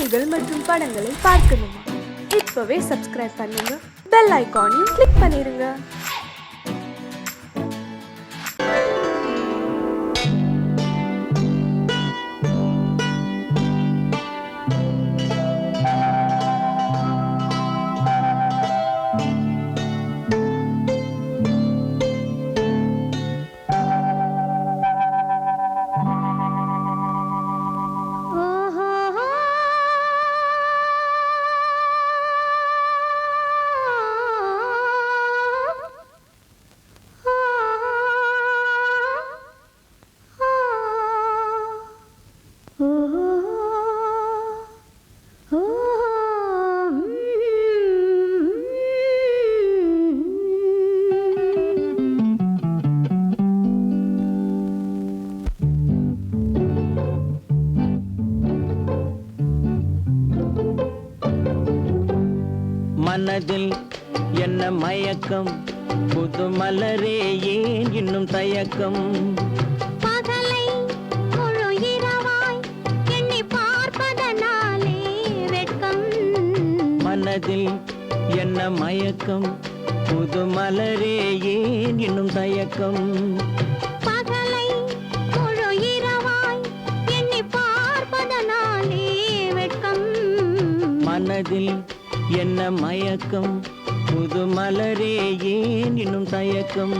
செய்திகள் மற்றும் படங்களை பார்க்கணுமா? இப்பவே சப்ஸ்கிரைப் பண்ணுங்க, பெல் ஐகானையும் கிளிக் பண்ணிருங்க. மனதில் என்ன மயக்கம், புது மலரே ஏன் இன்னும் தயக்கம்? பகலை முழு இரவாய் எண்ணி பார்ப்பதனாலே வெட்கம். மனதில் என்ன மயக்கம், புது மலரே ஏன் இன்னும் தயக்கம்? பகலை முழு இரவாய் எண்ணி பார்ப்பதனாலே வெட்கம். மனதில் என்ன மயக்கம், புது மலரே ஏன் இன்னும் தயக்கம்?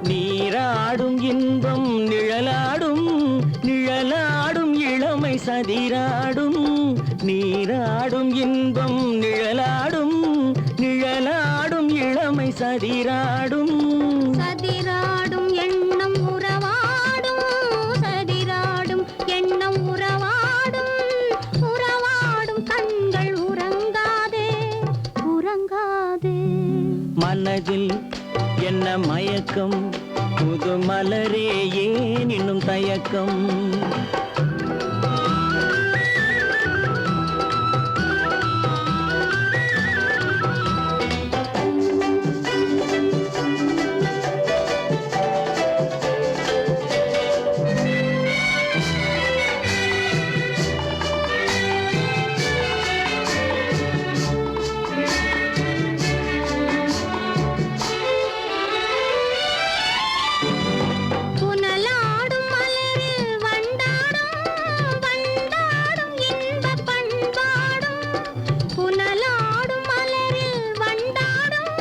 நீராடும் இன்பம் நிழலாடும், நிழலாடும் இளமை சதிராடும். நீராடும் இன்பம் நிழலாடும், நிழலாடும் இளமை சதிராடும். சதிராடும் எண்ணம் உறவாடும், சதிராடும் எண்ணம் உறவாடும். உறவாடும் கண்கள் உறங்காதே, உறங்காதே. மனதில் என்ன மயக்கம், புது மலரே ஏன் இன்னும் தயக்கம்? புனலாடும் மலரில் வண்டாடும், வண்டாடும் இன்பப் பண்பாடும். புனலாடும் மலரில் வண்டாடும்,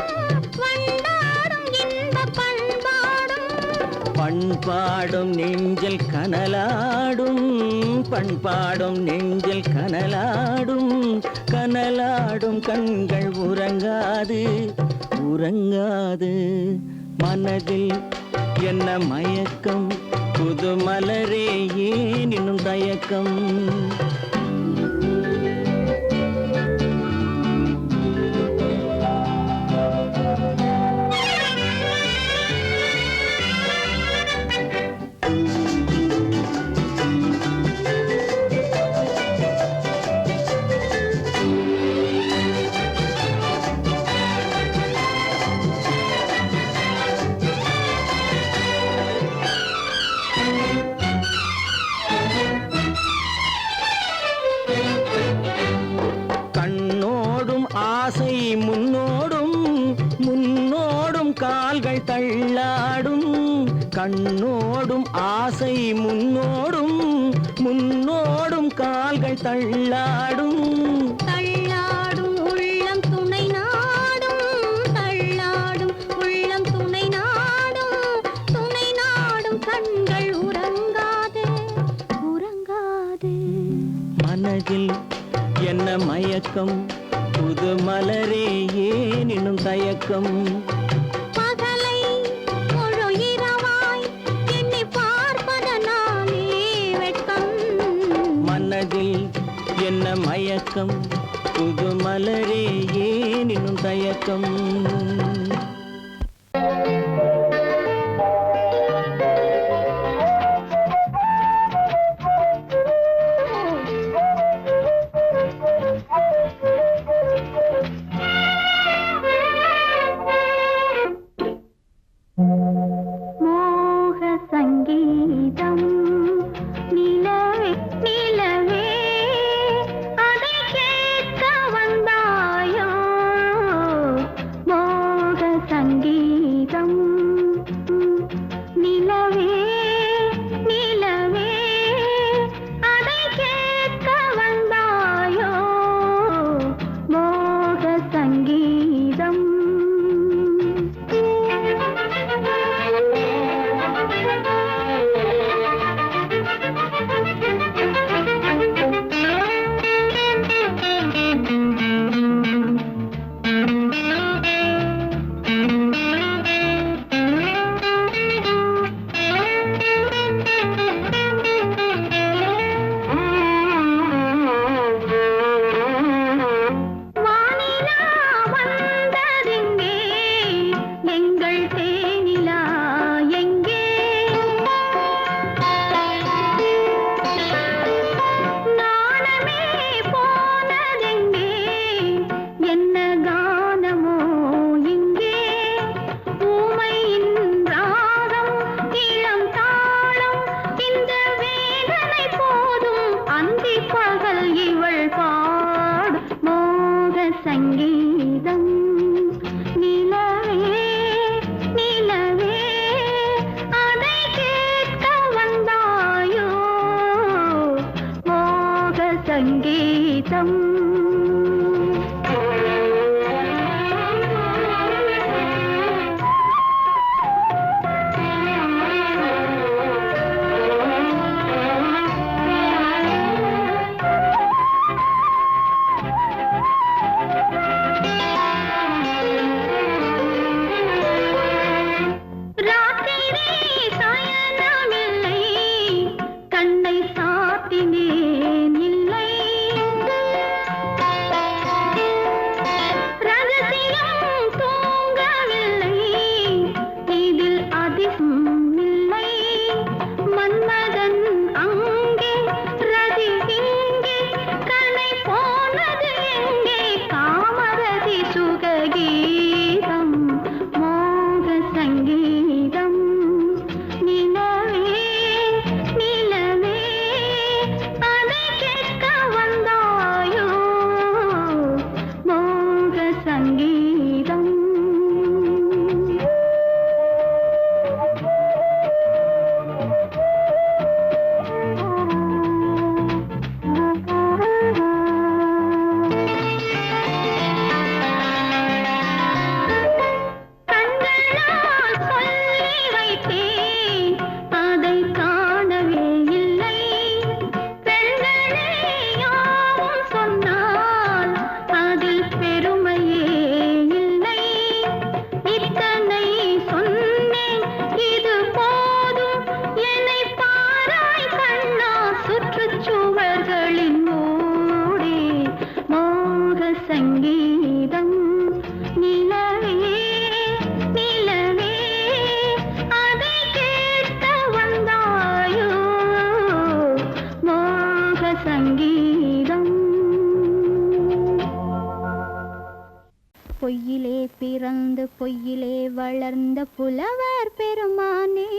வண்டாடும் இன்பப் பண்பாடும். பண்பாடும் நெஞ்சில் கனலாடும், பண்பாடும் நெஞ்சில் கனலாடும். கனலாடும் கண்கள் உறங்காது, உறங்காது. மனதில் என்ன மயக்கம், புது மலரே ஏன் இன்னும் தயக்கம்? கண்ணோடும் ஆசை முன்னோடும், முன்னோடும் கால்கள் தள்ளாடும். கண்ணோடும் ஆசை முன்னோடும், முன்னோடும் கால்கள் தள்ளாடும். தள்ளாடும் உள்ளம் துணை நாடும், தள்ளாடும் உள்ளம் துணை நாடும். துணை நாடும் கண்கள் உறங்காதே, உறங்காதே. மனதில் என்ன மயக்கம், புது மலரே ஏன் இன்னும் தயக்கம்? பகலை முழு இரவாய் எண்ணி பார்ப்பதனாலே வெட்கம். மனதில் என்ன மயக்கம் புது மலரே ஏன் இன்னும் தயக்கம் பொய்யிலே பிறந்து பொய்யிலே வளர்ந்த புலவர் பெருமானே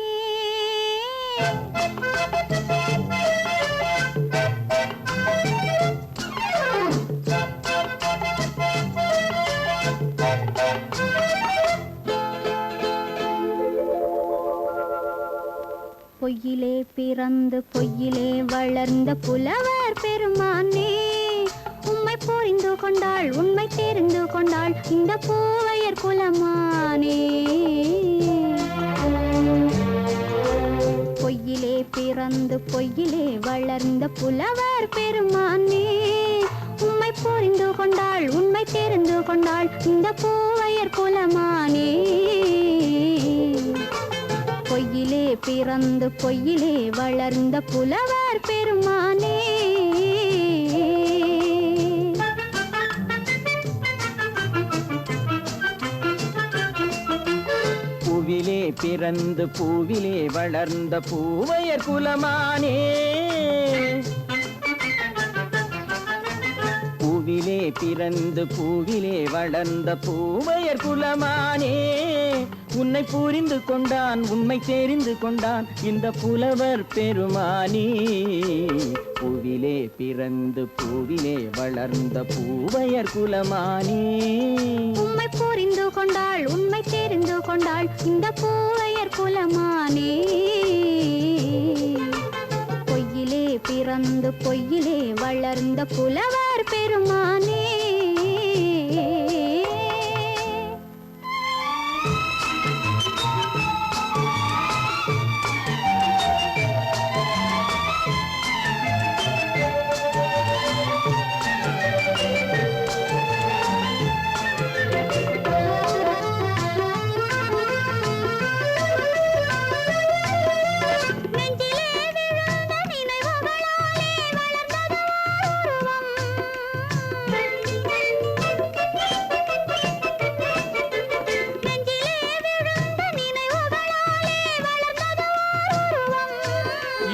பொய்யிலே பிறந்து பொய்யிலே வளர்ந்த புலவர் பெருமானே உம்மை புரிந்து கொண்டாள் உண்மை தெரிந்து கொண்டாள் இந்த பூவையர் குலமானே பொய்யிலே பிறந்து பொய்யிலே வளர்ந்த புலவர் பெருமானே உம்மை புரிந்து கொண்டாள் உண்மை தெரிந்து கொண்டாள் இந்த பூவையர் குலமானே பொய்யிலே பிறந்து பொய்யிலே வளர்ந்த புலவர் பெருமானே பிறந்து பூவிலே வளர்ந்த பூவையர் குலமானே பூவிலே பிறந்து பூவிலே வளர்ந்த பூவையர் குலமானே உன்னை புரிந்து கொண்டான் உண்மை தெரிந்து கொண்டான் இந்த புலவர் பெருமானே பூவிலே பிறந்து பூவிலே வளர்ந்த பூவையர் குலமானே உண்மை புரிந்து கொண்டாள் உண்மை தெரிந்து கொண்டாள் இந்த பூவையர் குலமானே பொய்யிலே பிறந்து பொய்யிலே வளர்ந்த புலவர் பெருமானே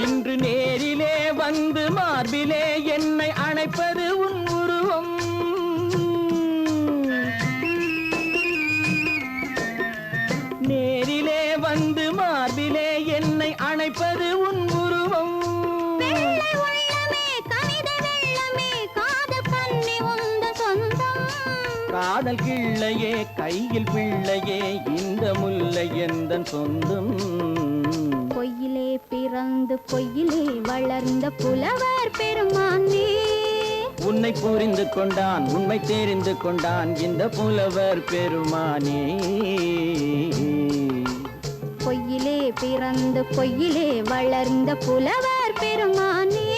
இன்று நேரிலே வந்து மார்பிலே என்னை அணைப்பது உன் உருவம் நேரிலே வந்து மார்பிலே என்னை அணைப்பது உன் உருவம் காதல் கிள்ளையே கையில் பிள்ளையே இந்த முல்லை எந்தன் சொந்தம் பொய்யிலே பிறந்து பொய்யிலே வளர்ந்த புலவர் பெருமானே உன்னை புரிந்து கொண்டான் உண்மை தெரிந்து கொண்டான் இந்த புலவர் பெருமானே பொய்யிலே பிறந்து பொய்யிலே வளர்ந்த புலவர் பெருமானே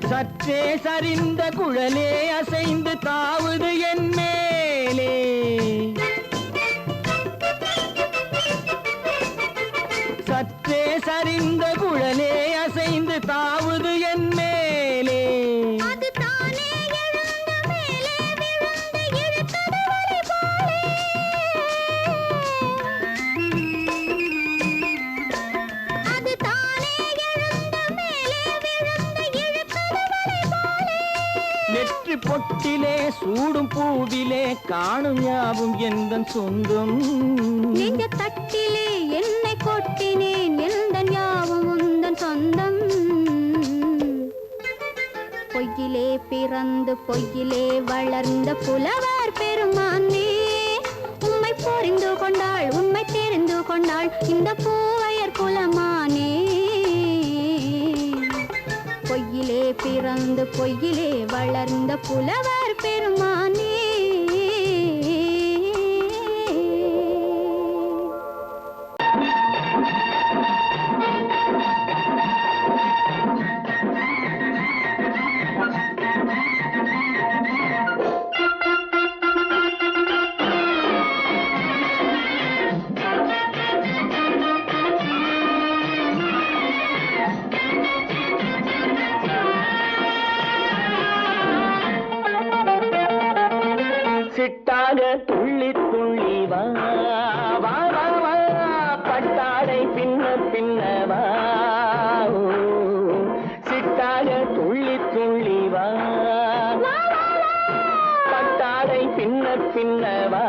சற்றே சரிந்த குழலே அசைந்து தாவுது என் மேலே சற்றே சரிந்த குழலே அசைந்து தாவுது என் மேலே நெற்றி பொட்டிலே சூடும் பூவிலே காணும் யாவும் எந்தன் சொந்தம் நெஞ்ச தட்டிலே என்னை கொட்டினேன் எந்தன் யாவும் உந்தன் சொந்தம் பொய்யிலே பிறந்து பொய்யிலே வளர்ந்த புலவர் பெருமானே உண்மை புரிந்து கொண்டாள் உண்மை தெரிந்து கொண்டாள் இந்த பூவையர் குலமானே பொய்யிலே பிறந்து பொய்யிலே வளர்ந்த புலவர் பெருமானே சிட்டாக துள்ளி துள்ளி வா வா வா வா பட்டாடை பின்ன பின்ன வா சிட்டாக துள்ளி துள்ளி வா பட்டாடை பின்ன பின்ன வா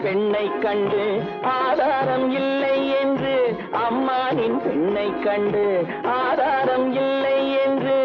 பெண்ணை கண்டு ஆதாரம் இல்லை என்று அம்மானின் பெண்ணை கண்டு ஆதாரம் இல்லை என்று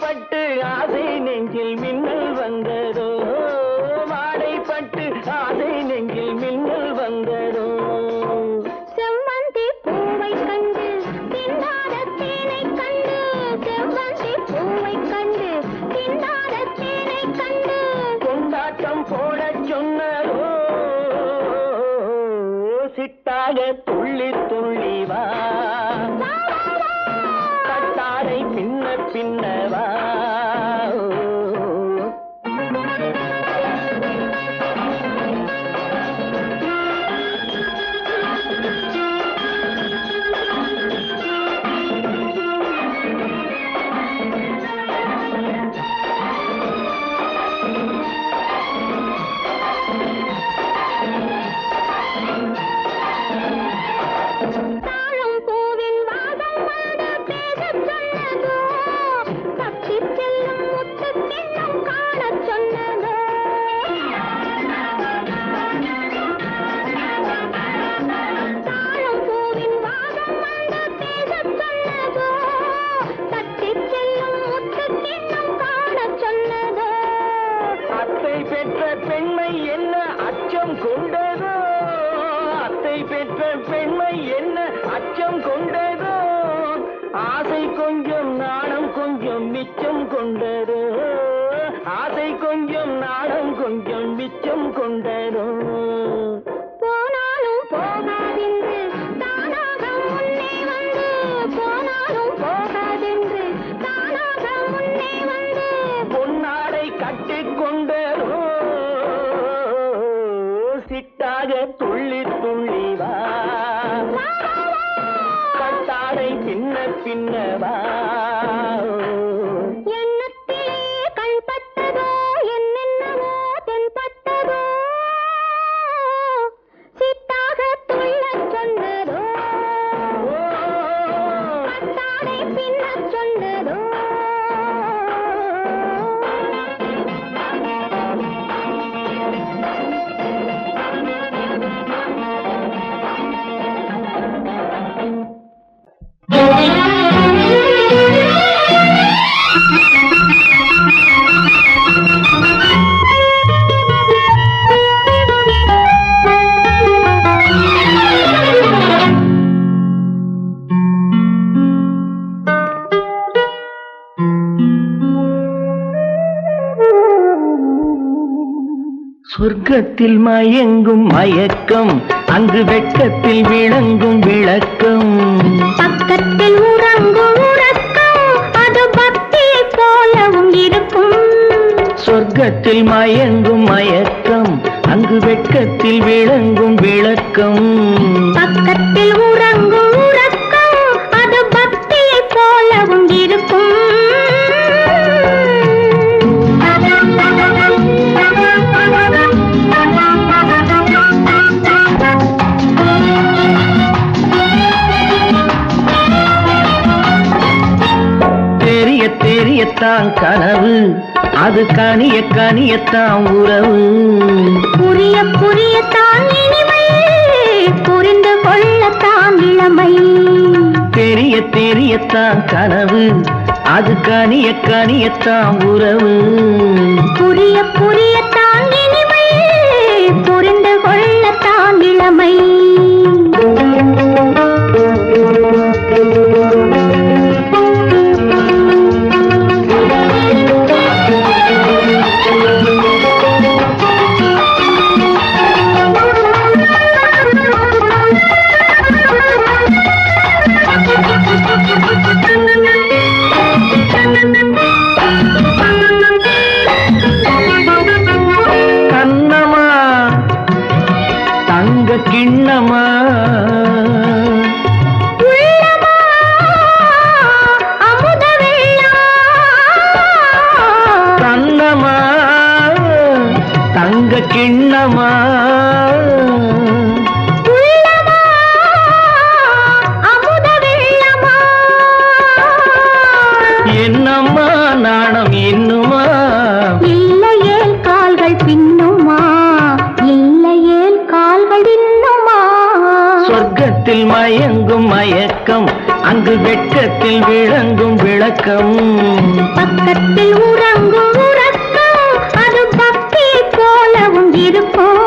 வாடைப்பட்டு ஆசை நெஞ்சில் மின்னல் வந்ததோ வாடைப்பட்டு ஆசை நெஞ்சில் மின்னல் வந்ததோ செவ்வந்தி பூவை கண்டு திண்டாத தேனை கண்டு செவ்வந்தி பூவை கண்டு திண்டாத தேனை கண்டு கொண்டாட்டம் போட சொன்னதோ சிட்டாக துள்ளி துள்ளி வா கட்டாரை பின்ன பின்னவா பெற்ற பெண்மை என்ன அச்சம் கொண்டதோ அத்தை பெற்ற பெண்மை என்ன அச்சம் கொண்டதோ ஆசை கொஞ்சம் நாணம் கொஞ்சம் மிச்சம் கொண்டதோ ஆசை கொஞ்சம் நாணம் கொஞ்சம் மிச்சம் கொண்டதோ போனாலும் போகாதென்று தானாக முன்னே வந்து போனாலும் போகாதென்று தானாக முன்னே வந்து பொன்னாடை கட்டிக்கொண்டதோ சிட்டாக துள்ளி துள்ளி வா கட்டாடை பின்ன பின்னவா எண்ணத்திலே கண்பட்டதோ என்னென்னவோ தென்பட்டதோ சிட்டாக துள்ளச் சொன்னதோ கட்டாடை பின்னச் சொன்னதோ சொர்க்கத்தில் மயங்கும் மயக்கம் அங்கு வெட்கத்தில் விளங்கும் விளக்கம் பக்கத்தில் உறங்கும் உறக்கம் அது பக்தியை போலவும் இருக்கும் சொர்க்கத்தில் மயங்கும் மயக்கம் அங்கு வெட்கத்தில் விளங்கும் விளக்கம் பக்கத்தில் உறங்கும் உறக்கம் அது பக்தியை போலவும் இருக்கும் தெரியத்தான் கனவு அது கனிய கனியத்தான் உறவு புரிய புரியத்தான் இனிமை புரிந்து கொள்ளத்தான் இளமை தெரியத்தான் கனவு அது கனிய கனியத்தான் உறவு புரிய புரியத்தான் இனிமை புரிந்து கொள்ளத்தான் இளமை கண்ணமா தங்க கிண்ணமா கண்ணமா தங்க கிண்ணமா என்னம்மா நாணம் இன்னுமா இல்லையேல் கால்கள் பின்னுமா இல்லையேல் கால்கள் இன்னுமா சொர்க்கத்தில் மயங்கும் மயக்கம் அங்கு வெட்கத்தில் விளங்கும் விளக்கம். பக்கத்தில் உறங்கும் உறக்கம் அது பக்தி போலவும் இருக்கும்.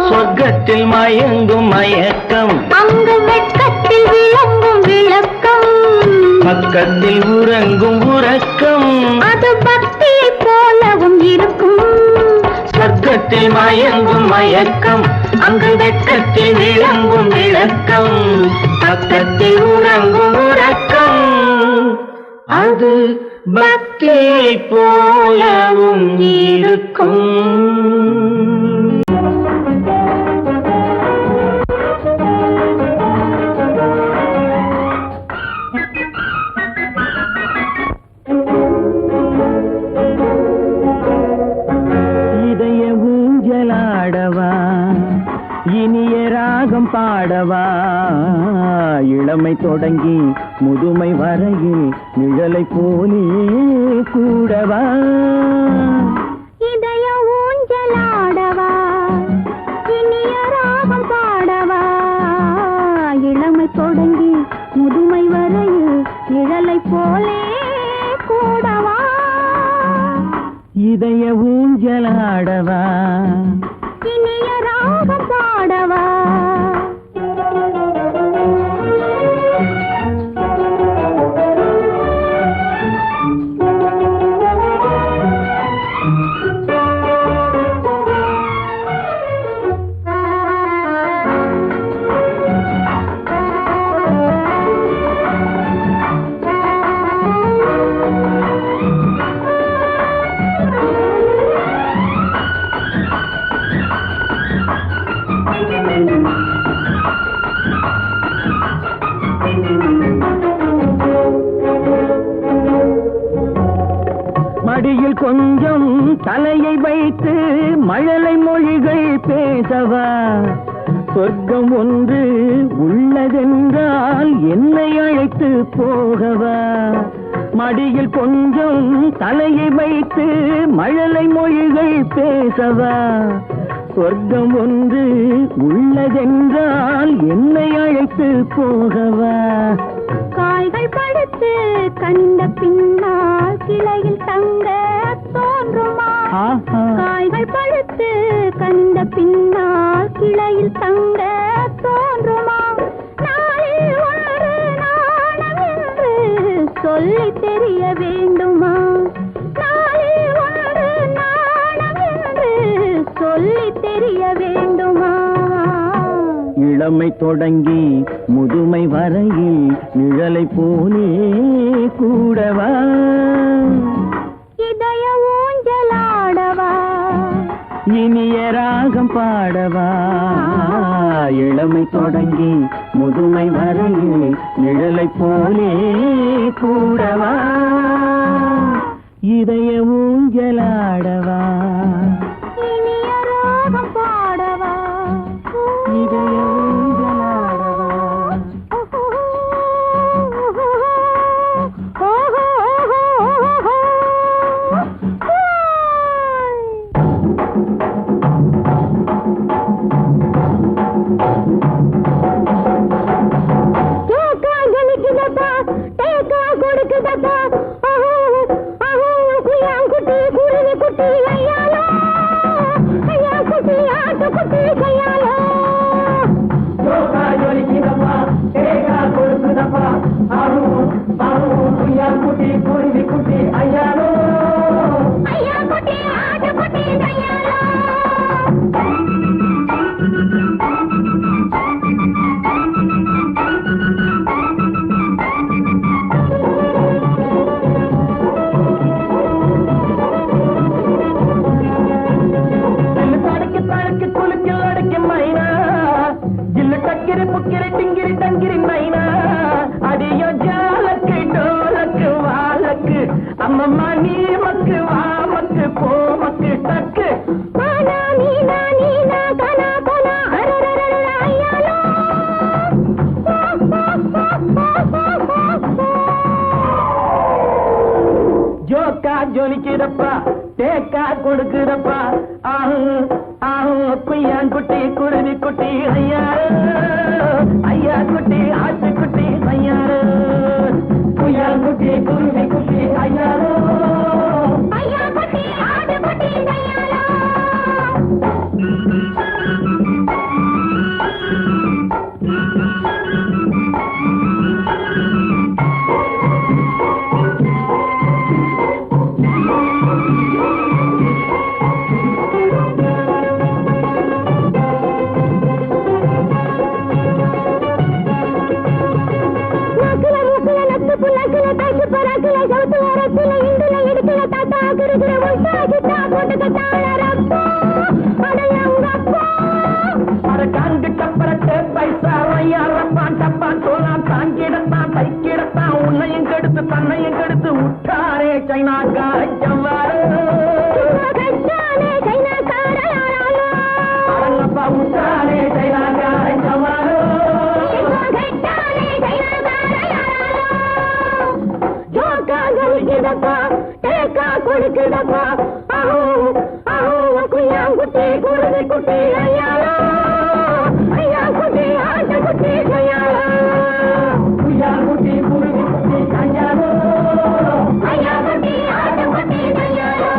சொர்க்கத்தில் மயங்கும் மயக்கம் அங்கு வெட்கத்தில் விளங்கும் விளக்கம். பக்கத்தில் உறங்கும் உறக்கம் அது பக்தி போலவும் இருக்கும். சொர்க்கத்தில் மயங்கும் மயக்கம் அங்கு வெட்கத்தில் விளங்கும் விளக்கம். பக்கத்தில் உறங்கும் உறக்கம் அது பக்தி போலவும் இருக்கும். இனிய ராகம் பாடவா இளமை தொடங்கி முதுமை வரையில் நிழலை போலே கூடவா. இதய ஊஞ்சலாடவா இனிய ராகம் பாடவா இளமை தொடங்கி முதுமை வரையில் நிழலை போலே கூடவா. இதய ஊஞ்சலாடவா இனிய ராகம் பாடவா. மடியில் கொஞ்சம் தலையை வைத்து மழலை மொழிகள் பேசவா. சொர்க்கம் ஒன்று உள்ளதென்றால் என்னை அழைத்து போகவா. மடியில் கொஞ்சம் தலையை வைத்து மழலை மொழிகள் பேசவா. சொர்க்கம் ஒன்று உள்ளதென்றால் என்னை அழைத்து போகவா. காய்கள் படுத்து கனிந்த பின்னால் கிளையில் தங்க தோன்றுமா. காய்கள் படுத்து கனிந்த பின்னால் கிளையில் தங்க தோன்றுமா. நாளில் ஒன்று நாணம் என்று சொல்லி தெரிய வேண்டுமா. நாளில் ஒன்று நாணம் என்று சொல்லி தெரிய வேண்டுமா. இளமை தொடங்கி முதுமை வரையில் நிழலை போலே கூடவா. இதய ஊஞ்சலாடவா இனிய ராகம் பாடவா இளமை தொடங்கி முதுமை வரையில் நிழலை போலே கூடவா. இதய ஊஞ்சலாடவா இனிய ராகம் பாடவா. இதய குட்டி குருவி குட்டி ஐயாலோ குட்டி குருவி குட்டி ஐயாரோ ஐயா குட்டி ஆட்டு குட்டி கையாலோ புக்கிரி டிங்கிரி டங்கிரி மைனா அடியோ ஜாலக்கு டோலக்கு வாலக்கு அம்மம்மா நீ மக்கு வா மக்கு போ மக்கு டக்கு மானா நீனா நீனா கனா கனா அரரரர ஐயாலோ ஜோக்கா ஜொலிக்குதப்பா தேக்கா கொடுக்குதப்பா ஆஹு ஆஹு குய்யாங்குட்டி குருவி குட்டி ஐயாரு ஐயா குட்டி ஆட்டு குட்டி ஐயாரு குய்யாங்குட்டி குருவி குட்டி ஐயாரு ஐயா குட்டி ஆட்டு குட்டி கையாலோ புலக்கில பேசி பறக்கில சவுத்து வரக்கில இந்துல இடுக்கில தாத்தா கிருகிற உள்டா கிட்டா போட்டுக்க தாளரப்பா அடையங்கப்பா அட காங்கு டப்பரட்டு பைசா ஐயாரப்பான் டப்பான் சோலாம் தாங்கிடத்தான் தைக்கிடத்தான் உன்னையும் கெடுத்து தன்னையும் கெடுத்து உட்டாரே சைனாக்கார ஜவ்வாறு அடங்கப்பா உட்டாரே சைனாக்கார ஜவ்வாறு கொடுக்குதப்பா ஆஹோ ஆஹோ குய்யாங்குட்டி குருவி குட்டி ஐயாலோ ஐயா குட்டி ஆட்டு குட்டி கையாலோ குய்யாங்குட்டி குருவி குட்டி ஐயாலோ ஐயா குட்டி ஆட்டு குட்டி கையாலோ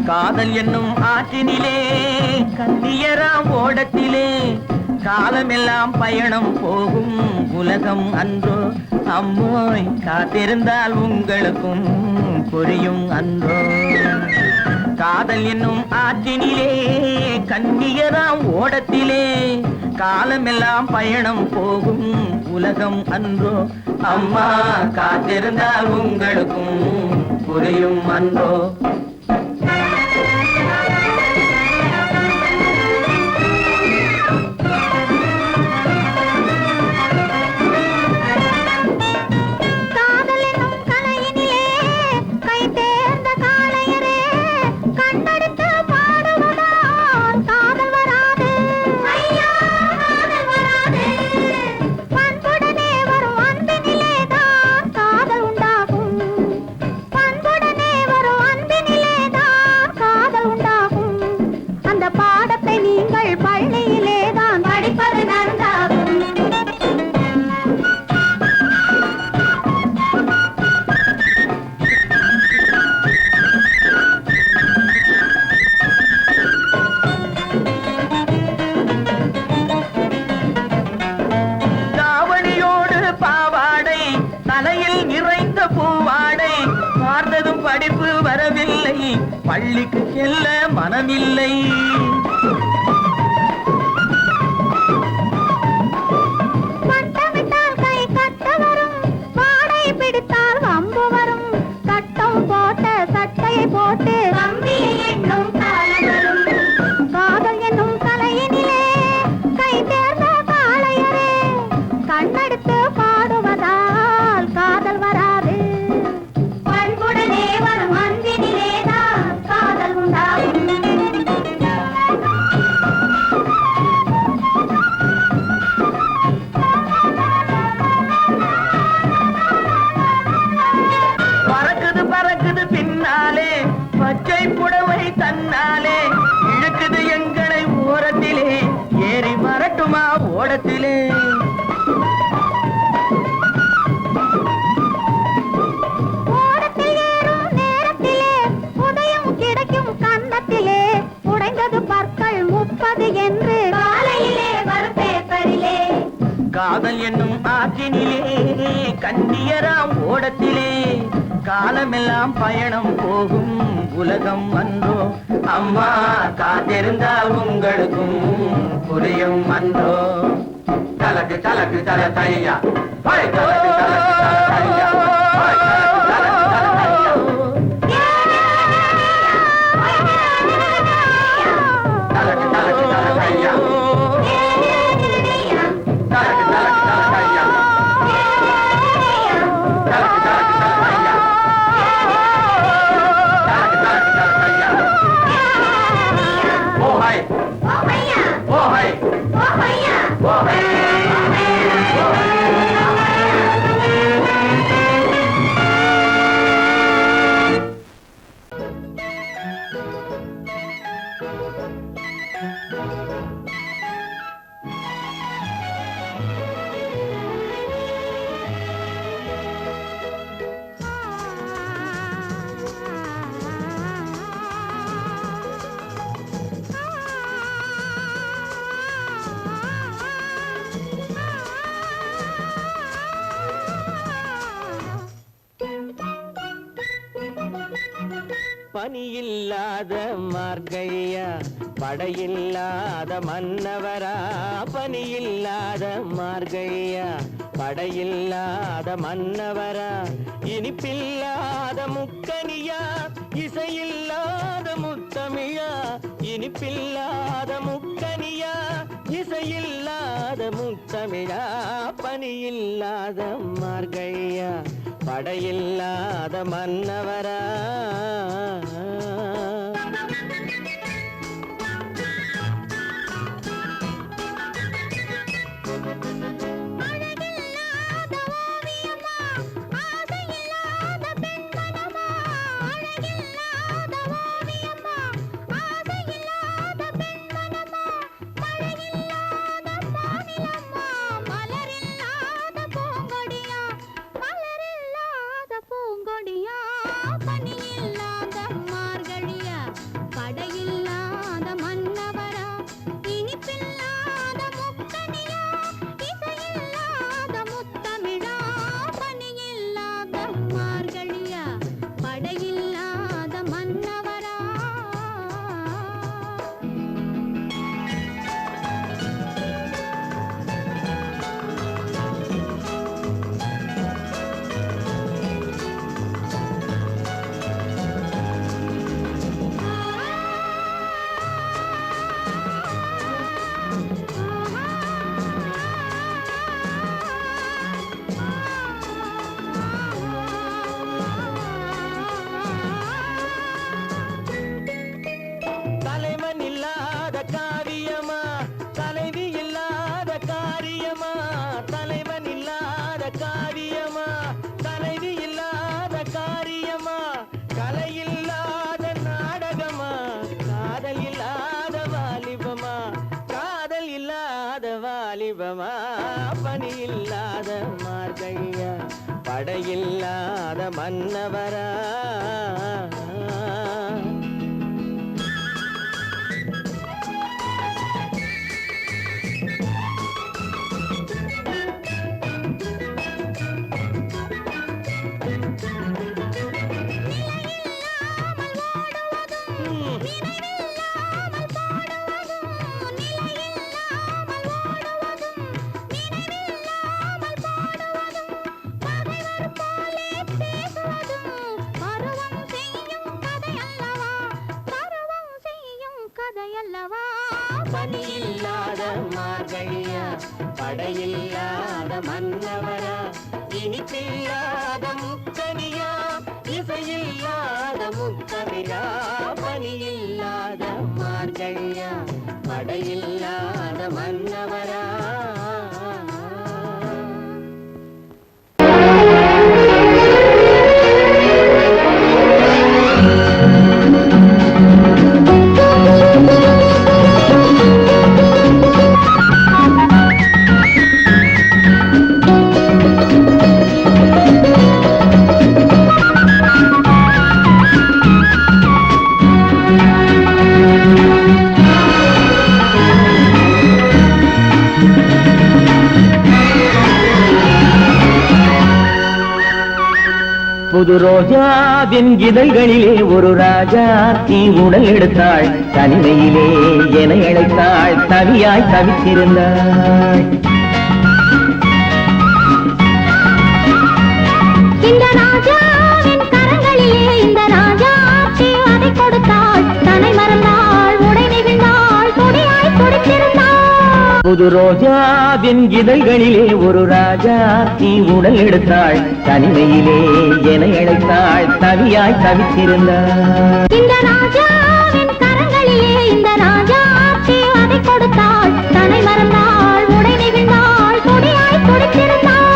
காதல் என்னும் ஆற்றினிலே கண்ணியராம் ஓடத்திலே காலமெல்லாம் பயணம் போகும் உலகம் அன்றோ அம்மோய் காத்திருந்தால் உங்களுக்கும் புரியும் அன்றோ காதல் என்னும் ஆற்றினிலே கண்ணியராம் ஓடத்திலே காலமெல்லாம் பயணம் போகும் உலகம் அன்றோ அம்மா காத்திருந்தால் உங்களுக்கும் புரியும் அன்றோ படிப்பு வரவில்லை பள்ளிக்கு செல்ல மனமில்லை பட்டமிட்டால் கை கட்ட வரும் பாடை பிடித்தால் வம்பு வரும் சட்டம் போட்ட சட்டையை போட்டு கம்பியை எண்ணும் காலம் வரும் காதல் என்னும் கலையினிலே கை தேர்ந்த காளையரே கண்ணெடுத்து பாடுவதால் காதல் வராது கண்ணாலே பச்சை புடவை தன்னாலே இழுக்குது எங்களை ஓரத்திலே ஏறி வரட்டுமா ஓடத்திலே ஓடத்தில் ஏறும் நேரத்திலே உதயம் கிடைக்கும் கன்னத்திலே உடைந்தது பற்கள் 30 என்று காலையிலே வரும் பேப்பரிலே காதல் என்னும் ஆற்றினிலே கண்ணியராம் ஓடத்திலே காலமெல்லாம் பயணம் போகும் உலகம் அன்றோ அம்மா காத்திருந்தால் உங்களுக்கும் புரியும் அன்றோ தலக்கு தலக்கு தல தையா தலக்கு தலக்கு தல தையா தலக்கு தலக்கு தல தையா பனியில்லாத மார்கழியா படையில்லாத மன்னவரா பனியில்லாத மார்கழியா படையில்லாத மன்னவரா இனிப்பில்லாத முக்கனியா இசையில்லாத முத்தமிழா இனிப்பில்லாத முக்கனியா இசையில்லாத முத்தமிழா பனியில்லாத மார்கழியா படையில்லாத மன்னவரா வாலிபமா பனியில்லாத மார்கழியா படையில்லாத மன்னவரா பனியில்லாத மார்கழியா படையில்லாத மன்னவரா இனிப்பில்லாத முக்கனியா இசையில்லாத முத்தமிழா பனியில்லாத மார்கழியா படையில்லாத மன்னவரா புது ரோஜாவின் இதழ்களிலே ஒரு ராஜா தீ உடல் எடுத்தாள் தனிமையிலே என அழைத்தாள் தவியாய் தவித்திருந்தாள் இந்த ராஜாவின் கரங்களிலே இந்த ராஜா அதை கொடுத்தாள் தன்னை மறந்தாள் உடை நெகிழ்ந்தாள் கொடியாய் துடித்திருந்தாள் புது ரோஜாவின் இதழ்களிலே ஒரு ராஜா தீ உடல் எடுத்தாள் தனிமையிலே என அழைத்தாள் தவியாய் தவித்திருந்தாள் இந்த ராஜாவின் கரங்களிலே இந்த ராஜா அதை கொடுத்தாள் தன்னை மறந்தாள் உடை நெகிழ்ந்தாள் கொடியாய் துடித்திருந்தாள்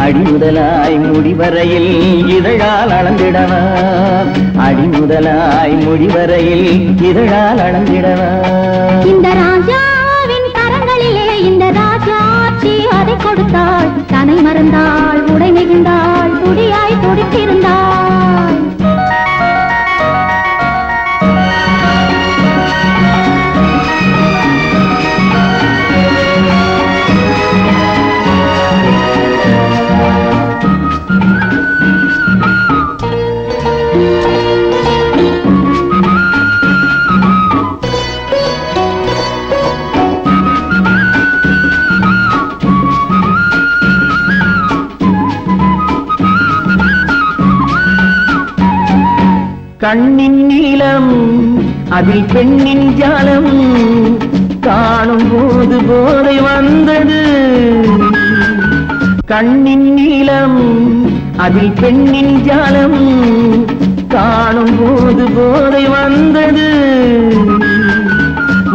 அடிமுதலாய் முடிவரையில் இதழால் அளந்திடவா அடிமுதலாய் முடிவரையில் இதழால் அளந்திடவா இந்த ராஜாவின் கரங்களிலே இந்த ராஜாச்சி அதை கொடுத்தாள் தன்னை மறந்தாள் உடை நெகிழ்ந்தாள் துடியாய் துடித்திருந்தாள் கண்ணின் நீளம் அதில் பெண்ணின் ஜாலம் காணும் போது போதை வந்தது கண்ணின் நீளம் அதில் பெண்ணின் ஜாலம் காணும் போது போதை வந்தது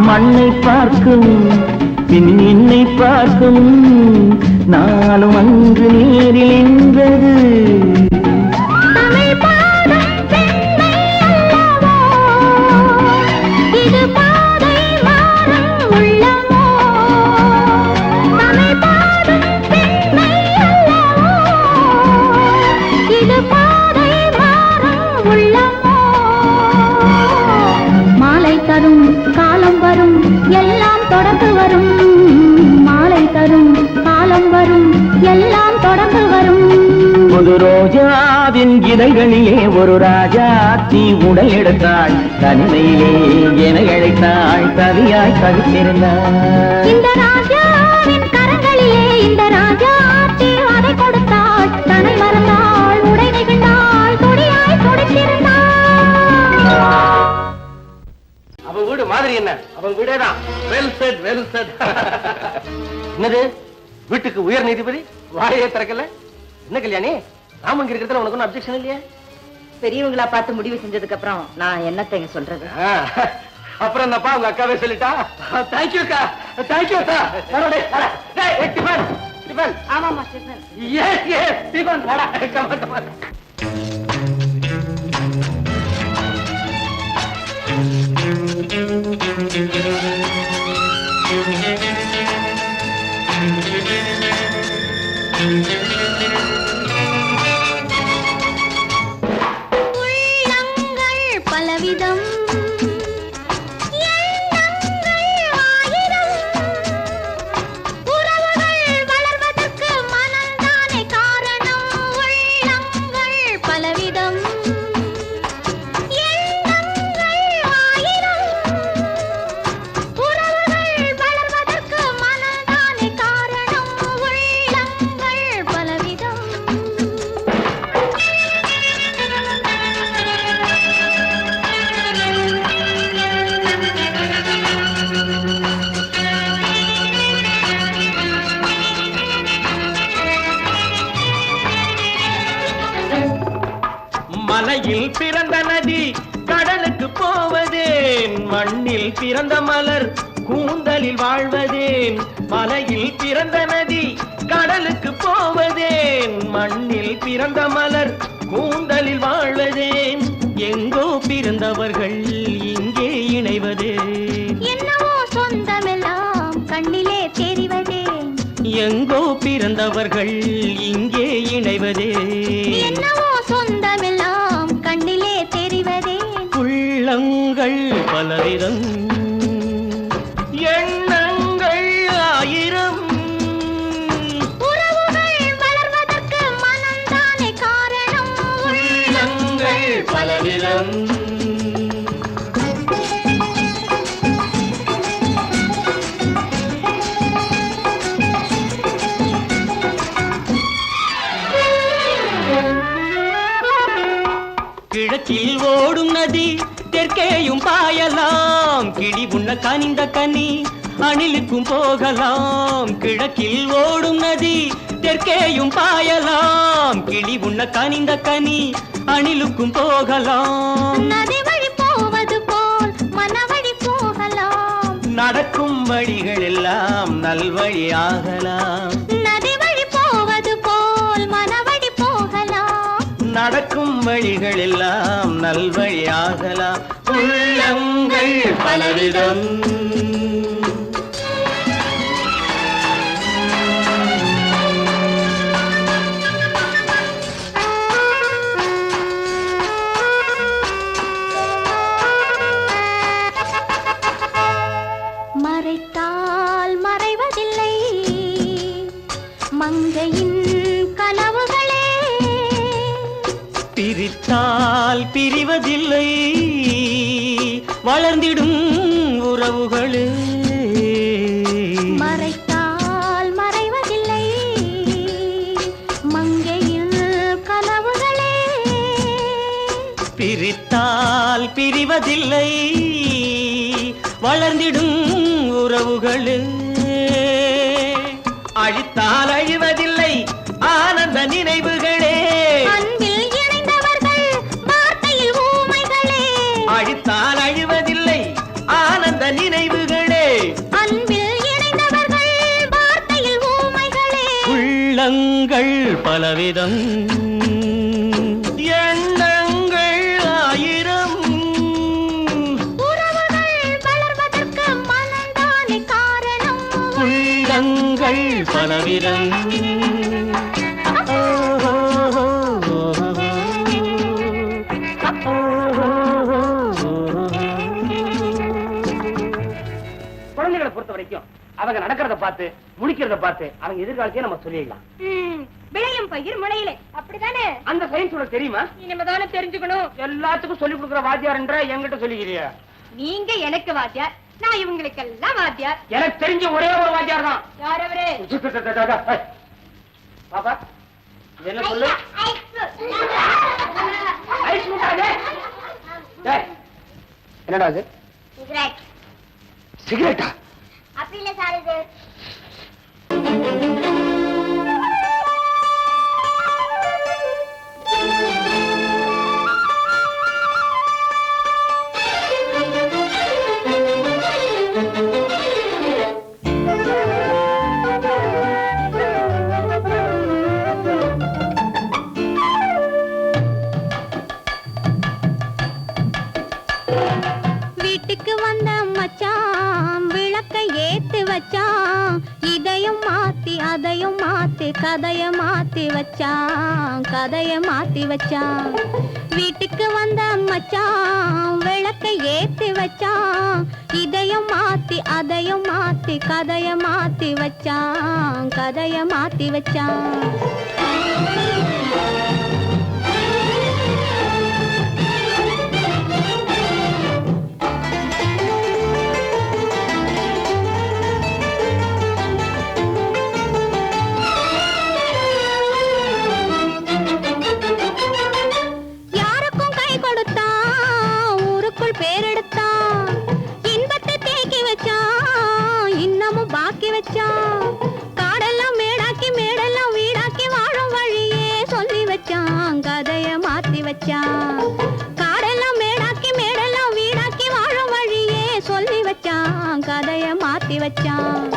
மண்ணை பார்க்கும் பின் என்னை பார்க்கும் நாளும் அங்கு நேரில் என்றது புது ரோஜாவின் இதழ்களிலே ஒரு ராஜா தீ உடல் எடுத்தாள் தனிமையிலே என அழைத்தாள் தவியாய் தவித்திருந்தாள் இந்த ராஜாவின் கரங்களிலே இந்த ராஜா அதை கொடுத்தாள் தன்னை மறந்தாள் உடை நெகிழ்ந்தாள் கொடியாய் துடித்திருந்தாள் அவன் வீடு மாதிரி என்ன அவன் வீடேதான் வெல் செட் வெல் செட் என்னது வீட்டுக்கு உயர் நீதிபதி வாயே திறக்கல என்ன கல்யாணி நாம இங்க இருக்கிறதுல உனக்கு ஒன்னும் அப்செக்ஷன் இல்லையா பெரியவங்களா பார்த்து முடிவு செஞ்சதுக்கு அப்புறம் நான் என்னத்தைங்க சொல்றது அப்புறம் என்னப்பா உங்க அக்காவே சொல்லிட்டா தேங்க்யூ அக்கா தேங்க்யூ அக்கா டிஃபன் டிஃபன் ஆமாமா ஸ்டீஃபன் எஸ் எஸ் டிஃபன் வாடா கம் கம் உள்ளங்கள் பலவிதம் எண்ணங்கள் மலையில் பிறந்த நதி கடலுக்கு போவதேன், மண்ணில் பிறந்த மலர் கூந்தலில் வாழ்வதேன். மலையில் பிறந்த நதி கடலுக்கு போவதேன், மண்ணில் பிறந்த மலர் கூந்தலில் வாழ்வதேன். எங்கோ பிறந்தவர்கள் இங்கே இணைவதே, என்னவோ சொந்தமெல்லாம் கண்ணிலே தெரிவதே. எங்கோ பிறந்தவர்கள் இங்கே இணைவதே, என்னவோ சொந்தமெல்லாம் கண்ணிலே தெரிவதே. உள்ளங்கள் பலவிதம், எண்ணங்கள் ஆயிரம், உறவுகள் வளர்வதற்கு மனம்தானே காரணம். உள்ளங்கள் பலவிதம். கிழக்கில் ஓடும் நதி தெற்கேயும் பாயலாம், கிளி உண்ண கனிந்த கனி அணிலுக்கும் போகலாம். கிழக்கில் ஓடும் நதி தெற்கேயும் பாயலாம், கிளி உண்ண கனிந்த கனி அணிலுக்கும் போகலாம். நதி வழி போவது போல் மனவழி போகலாம், நடக்கும் வழிகள் எல்லாம் நல்வழியாகலாம். நதி வழி போவது போல் மனவழி போகலாம், நடக்கும் வழிகள் எல்லாம் நல்வழியாகலாம். உள்ளங்கள் பலவிதம், மறைத்தால் மறைவதில்லை மங்கையின் கனவுகளே, பிரித்தால் பிரிவதில்லை வளர்ந்திடும் உறவுகளே. மறைத்தால் மறைவதில்லை மங்கையின் கனவுகளே, பிரித்தால் பிரிவதில்லை வளர்ந்திடும் உறவுகளே. அழித்தால் அழிவதில்லை ஆனந்த நினைவுகளே, அன்பில் இணைந்தவர்கள் வார்த்தையில் ஊமைகளே. அழித்தால் அழிவதில்லை ஆனந்த நினைவுகளே, அன்பில் இணைந்தவர்கள் வார்த்தையில் ஊமைகளே. உள்ளங்கள் பலவிதம், எண்ணங்கள் ஆயிரம், உறவுகள் வளர்வதற்கு மனம்தானே காரணம். உள்ளங்கள் பலவிதம். குழந்தைகளை பொறுத்த வரைக்கும் அவங்க நடக்கிறத பார்த்து முடிக்கிறத பார்த்து அவங்க எதிர்காலத்தையே நம்ம சொல்லிடலாம். விளையும் பயிர் முளையிலே, அப்படித்தானே? அந்த சயின்ஸ் உனக்கு தெரியுமா? இனிமேதானே தெரிஞ்சுக்கணும். எல்லாத்துக்கும் சொல்லி கொடுக்குற வாத்தியார்ன்ற என்கிட்ட சொல்லிக்கிறியா? நீங்க எனக்கு வாத்தியார், நான் இவங்களுக்கெல்லாம் வாத்தியார். எனக்கு தெரிஞ்ச ஒரே ஒரு வாத்தியார் தான். யார் அவரு? பாப்பா என்ன சொல்லு? ஐஸ் முட்டாதே. டேய், என்னடா அது? சிகரெட்டா? அப்படி இல்ல சார், இது வீட்டுக்கு வந்த மச்சான் விளக்கை ஏத்து வச்சான், இதையும் மாத்தி அதையும் மாத்தி கதைய மாத்தி வச்சான், கதைய மாத்தி வச்சான். வீட்டுக்கு வந்த மச்சான் விளக்கை ஏத்தி வச்சான், இதையும் மாத்தி அதையும் மாத்தி கதைய மாத்தி வச்சான், கதைய மாத்தி வச்சான். காடெல்லாம் மேடாக்கி மேடெல்லாம் வீடாக்கி வாழும் வழியே சொல்லி வச்சான், கதைய மாத்தி வச்சான். மாத்தி வச்சான்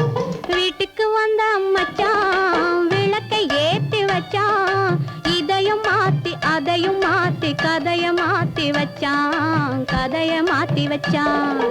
வீட்டுக்கு வந்த மச்சான் விளக்கை ஏத்தி வச்சான் இதையும் மாத்தி அதையும் மாத்தி கதைய மாத்தி வச்சான் கதைய மாத்தி வச்சான்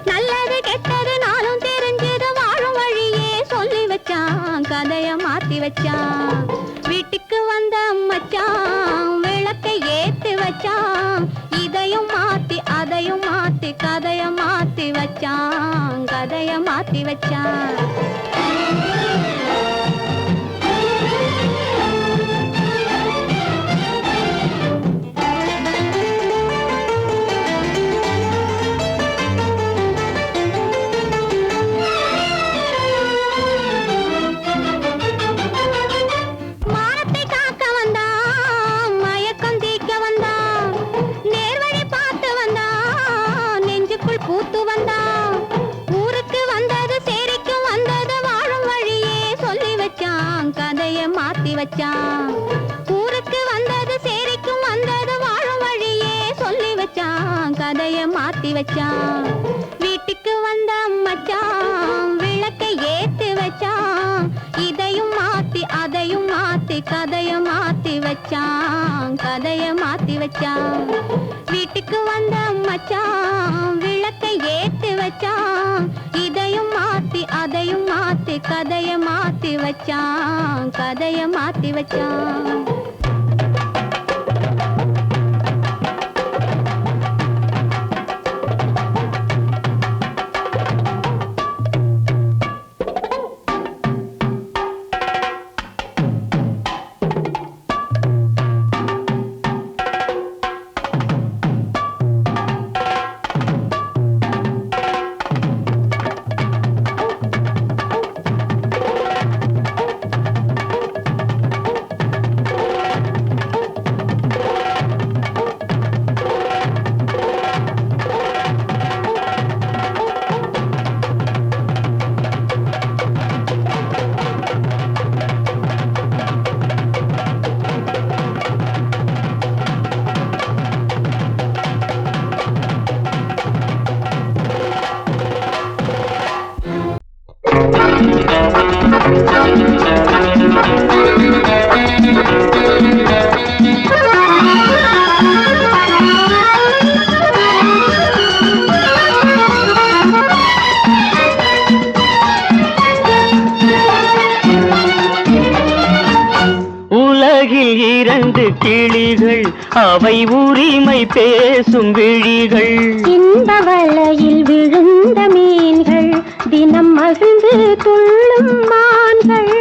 நல்லது கெட்டது நாளும் தெரிஞ்சது வாழும் வழியே சொல்லி வச்சான் கதைய மாத்தி வச்சான் வீட்டுக்கு வந்த மச்சான் விளக்கை ஏத்தி வச்சான் இதையும் மாத்தி அதையும் மாத்தி கதைய மாத்தி வச்சான் கதைய மாத்தி வச்சான் பூத்து வந்தான் ஊருக்கு வந்தது சேரிக்கும் வந்தது வாழும் வழியே சொல்லி வச்சான் கதைய மாத்தி வச்சான் ஊருக்கு வந்தது சேரிக்கும் வந்தது வாழும் வழியே சொல்லி வச்சான் கதைய மாத்தி வச்சான் வீட்டுக்கு வந்த மச்சான் விளக்கை ஏத்தி வச்சான் இதையும் மாத்தி அதையும் மாத்தி கதைய மாத்தி வச்சான் கதைய மாத்தி வச்சான் வீட்டுக்கு வந்த மச்சான் விளக்கை ஏத்தி வச்சான் இதையும் மாத்தி அதையும் மாத்தி கதைய மாத்தி வச்சான் கதைய மாத்தி வச்சான் கிளிகள் அவை உரிமை பேசும் விழிகள் இந்த வலையில் விழுந்த மீன்கள் தினம் மகிழ்ந்து துள்ளும் மான்கள்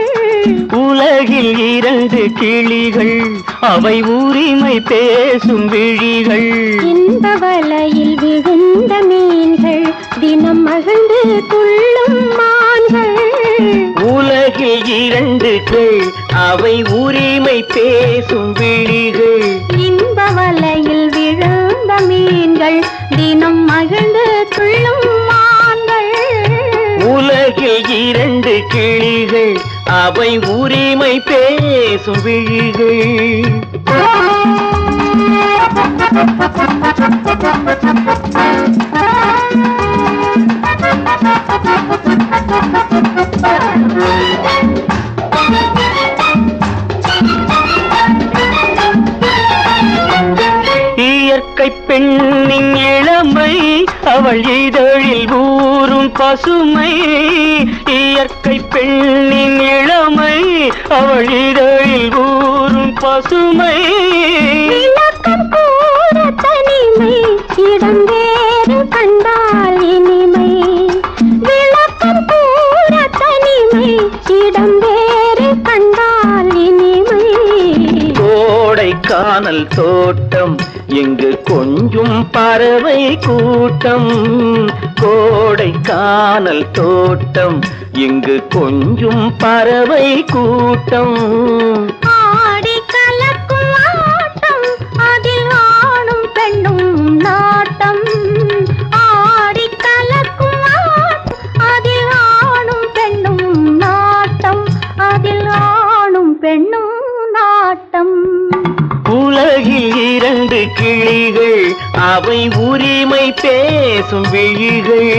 உலகில் 2 கிளிகள் அவை உரிமை பேசும் விழிகள் இந்த வலையில் விழுந்த மீன்கள் தினம் மகிழ்ந்து துள்ளும் மான்கள் உலகில் 2 அவை உரிமை பேசும் விழிகள் இன்ப வலையில் விழுந்த மீன்கள் தினம் மகிழ்ந்து துள்ளும் மான்கள் உலகில் 2 கிளிகள் அவை உரிமை பேசும் விழிகள் இயற்கை பெண்ணின் இளமை அவள் இதழில் ஊறும் பசுமை இயற்கை பெண்ணின் இளமை அவள் இதழில் ஊறும் பசுமை விளக்கம் கூற தனிமை இடம் வேறு கண்டால் இனிமை விளக்கம் கூற தனிமை கானல் தோட்டம் இங்கு கொஞ்சும் பறவை கூட்டம். கோடை கானல் தோட்டம் இங்கு கொஞ்சும் பறவை கூட்டம். ஆடி கலக்கும் ஆட்டம் அதில் ஆணும் பெண்ணும் நாட்டம். ஆடி கலக்கும் ஆட்டம் அதில் ஆணும் பெண்ணும் நாட்டம். அதில் ஆணும் பெண்ணும் நாட்டம். உலகில் இரண்டு கிளிகள் அவை உரிமை பேசும் விழிகள்.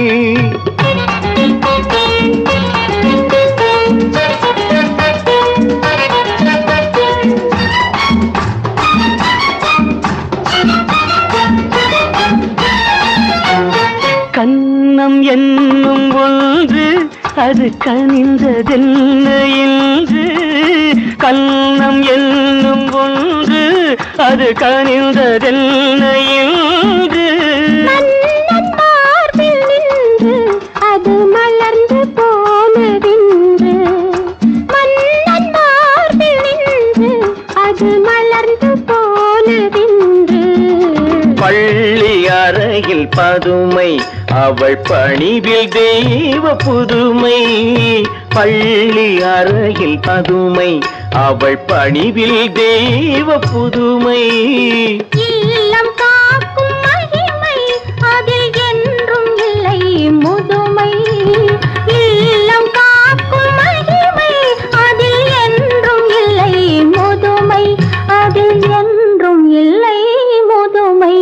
கன்னம் என்னும் ஒன்று அது கனிந்ததென்ன என்று. கன்னம் என்னும் ஒன்று அது கனிந்ததென்ன என்று. மன்னன் மார்பில் நின்று அது மலர்ந்து போனதென்று. மன்னன் மார்பில் நின்று அது மலர்ந்து போனதென்று. பள்ளி அறையில் பதுமை அவள் பணிவில் தெய்வ புதுமை. பள்ளி அறையில் பதுமை அவள் பணிவில் தெய்வ புதுமை. இல்லம் காக்கும் மகிமை அதில் என்றும் இல்லை முதுமை. இல்லம் காக்கும் மகிமை அதில் என்றும் இல்லை முதுமை. அதில் என்றும் இல்லை முதுமை.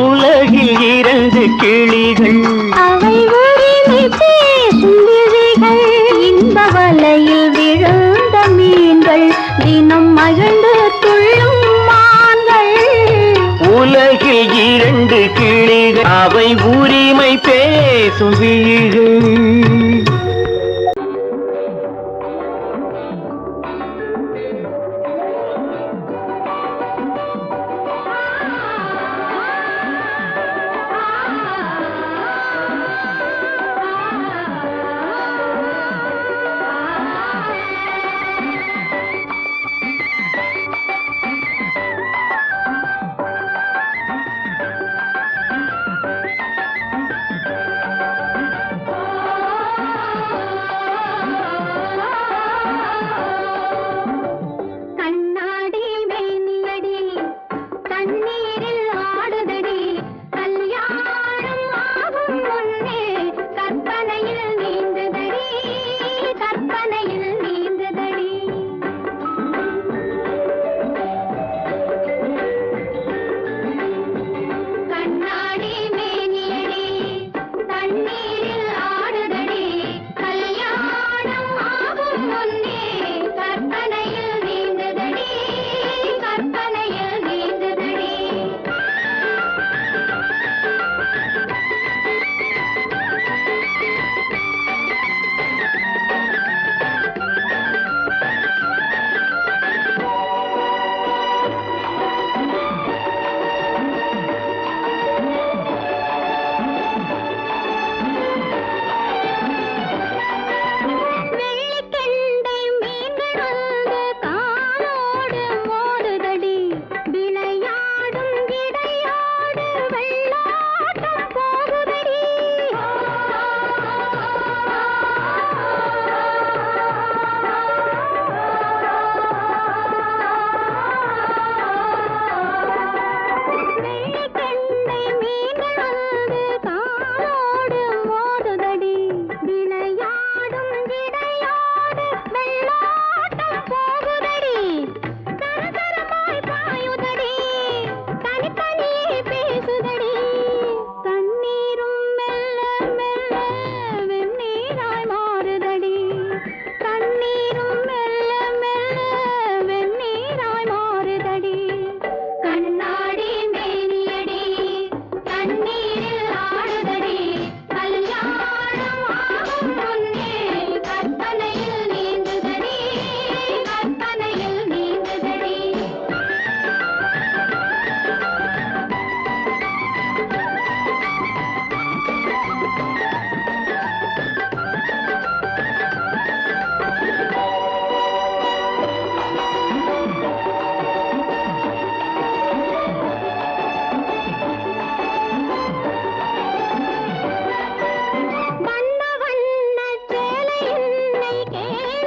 உலகில் இரண்டு கிளிகள் அவை உரிமை பேசும் விழிகள். இந்த வலையில் விழுந்த மீன்கள் தினம் மகிழ்ந்து துள்ளும் மான்கள். உலகில் இரண்டு கிளிகள் அவை உரிமை பேசும் விழிகள்.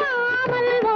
இல்லாமல்